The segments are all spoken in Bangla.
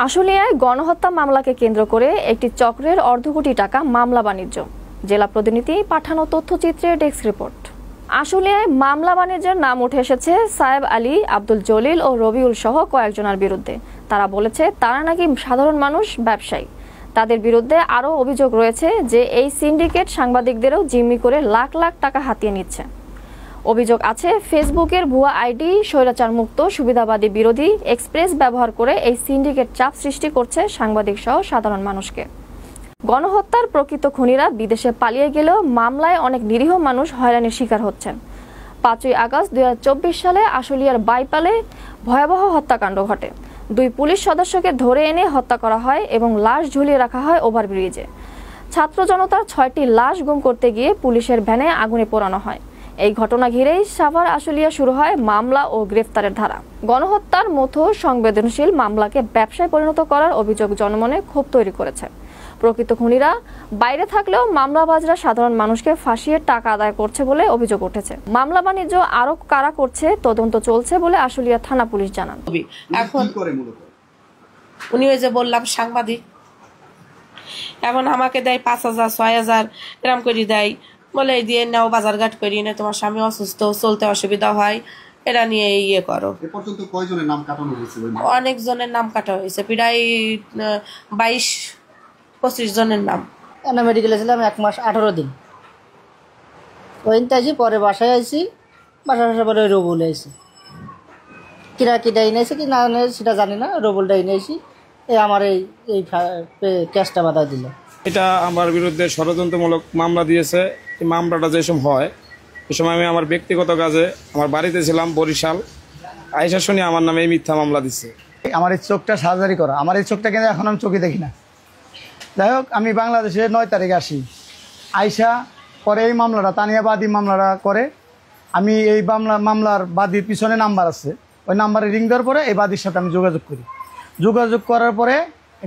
আশুলিয়ায় গণহত্যা মামলাকে কেন্দ্র করে একটি চক্রের অর্ধ কোটি টাকা মামলা বাণিজ্য। জেলা প্রতিনিধি পাঠানো তথ্যচিত্রে ডেস্ক রিপোর্ট। আশুলিয়ায় মামলা বাণিজ্যের নাম উঠে এসেছে সায়েব আলী, আব্দুল জলিল ও রবিউল সহ কয়েকজনের বিরুদ্ধে। তারা বলেছে তারা নাকি সাধারণ মানুষ, ব্যবসায়ী। তাদের বিরুদ্ধে আরও অভিযোগ রয়েছে যে এই সিন্ডিকেট সাংবাদিকদেরও জিম্মি করে লাখ লাখ টাকা হাতিয়ে নিচ্ছে। অভিযোগ আছে ফেসবুকের ভুয়া আইডি, স্বৈরাচার মুক্ত, সুবিধাবাদী বিরোধী এক্সপ্রেস ব্যবহার করে এই সিন্ডিকেট চাপ সৃষ্টি করছে সাংবাদিক সহ সাধারণ মানুষকে। গণহত্যার প্রকৃত খুনিরা বিদেশে পালিয়ে গেলেও মামলায় অনেক নিরীহ মানুষ হয়রানির শিকার হচ্ছেন। 5ই আগস্ট 2024 সালে আশুলিয়ার বাইপালে ভয়াবহ হত্যাকাণ্ড ঘটে। 2 পুলিশ সদস্যকে ধরে এনে হত্যা করা হয় এবং লাশ ঝুলিয়ে রাখা হয় ওভারব্রিজে। ছাত্র জনতার 6টি লাশ গুম করতে গিয়ে পুলিশের ভ্যানে আগুনে পোড়ানো হয়। এই ঘটনা ঘিরেই সাভার আশুলিয়া শুরু হয় মামলা ও গ্রেফতারের ধারা। গণহত্যার মতো সংবেদনশীল মামলাকে ব্যবসায় পরিণত করার অভিযোগ জনমনে ক্ষোভ তৈরি করেছে। প্রকৃত খুনিরা বাইরে থাকলেও মামলাবাজরা সাধারণ মানুষকে ফাঁসিয়ে টাকা আদায় করছে বলে অভিযোগ উঠেছে। মামলা বাণিজ্য আরো কারা করছে তদন্ত চলছে বলে আশুলিয়া থানা পুলিশ জানান। এখন উনি ওই যে বললাম সাংবাদিক, এখন আমাকে দেয় 5,000 6,000 এরকম করে দেয়, বলে এই দিয়ে নাও বাজারঘাট করি না, তোমার স্বামী অসুস্থ, চলতে অসুবিধা হয়, এরা নিয়ে ইয়ে করো। অনেক জনের নাম কাটা হয়েছে, প্রায় 22-25 জনের নাম। মেডিকেলে ছিলাম 1 মাস 18 দিন। ওইটাই পরে বাসায় আইছি, বাসায় আসার পরে রবুল আইছি। কিরা এনেছে কি না সেটা জানি না, রবুলটা এনেছি। আমার এই কেসটা বাধা দিল। এটা আমার বিরুদ্ধে ষড়যন্ত্রমূলক মামলা দিয়েছে। এই মামলাটা যে সময় হয়, এই সময় আমি আমার ব্যক্তিগত কাজে আমার বাড়িতে ছিলাম বরিশাল। আইসা শুনি আমার নামে এই মিথ্যা মামলা দিচ্ছে। আমার এই চোখটা সার্জারি করা, আমার এই চোখটা কিন্তু এখন আমি চোখে দেখি না। যাই হোক, আমি বাংলাদেশে 9 তারিখে আসি। আইসা পরে এই মামলাটা তানিয়া বাদী মামলাটা করে। আমি এই মামলার বাদীর পিছনে নাম্বার আছে, ওই নাম্বারে রিং দেওয়ার পরে এই বাদীর সাথে আমি যোগাযোগ করি। যোগাযোগ করার পরে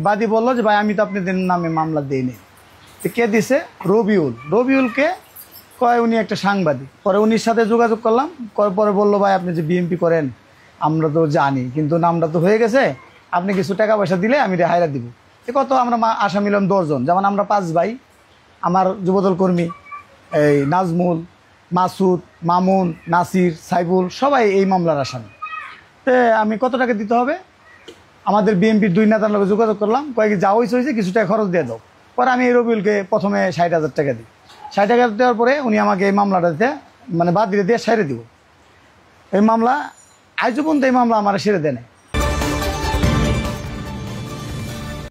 বাদী বললো যে ভাই আমি তো আপনাদের নামে মামলা দিইনি। কে দিছে? রবিউলকে কয় উনি একটা সাংবাদিক। পরে উনির সাথে যোগাযোগ করলাম, পরে বললো ভাই আপনি যে বিএমপি করেন আমরা তো জানি, কিন্তু নামটা তো হয়ে গেছে, আপনি কিছু টাকা পয়সা দিলে আমি রেহাইরা দিব। কত আমরা আসামি হলাম 10 জন, যেমন আমরা 5 ভাই, আমার যুবদল কর্মী এই নাজমুল, মাসুদ, মামুন, নাসির, সাইবুল সবাই এই মামলার আসামি। তো আমি কত টাকা দিতে হবে? আমাদের বিএমপির 2 নেতার লোক যোগাযোগ করলাম, কয়েক যা হয়েছে কিছু টাকা খরচ দিয়ে দাও। পরে আমি এই রবিউলকে প্রথমে 60,000 টাকা দিই। 60,000 দেওয়ার পরে উনি আমাকে এই মামলাটাতে মানে বাদ দিয়ে সেরে দিব। এই মামলা আজ পর্যন্ত এই মামলা আমার সেরে দেয় না।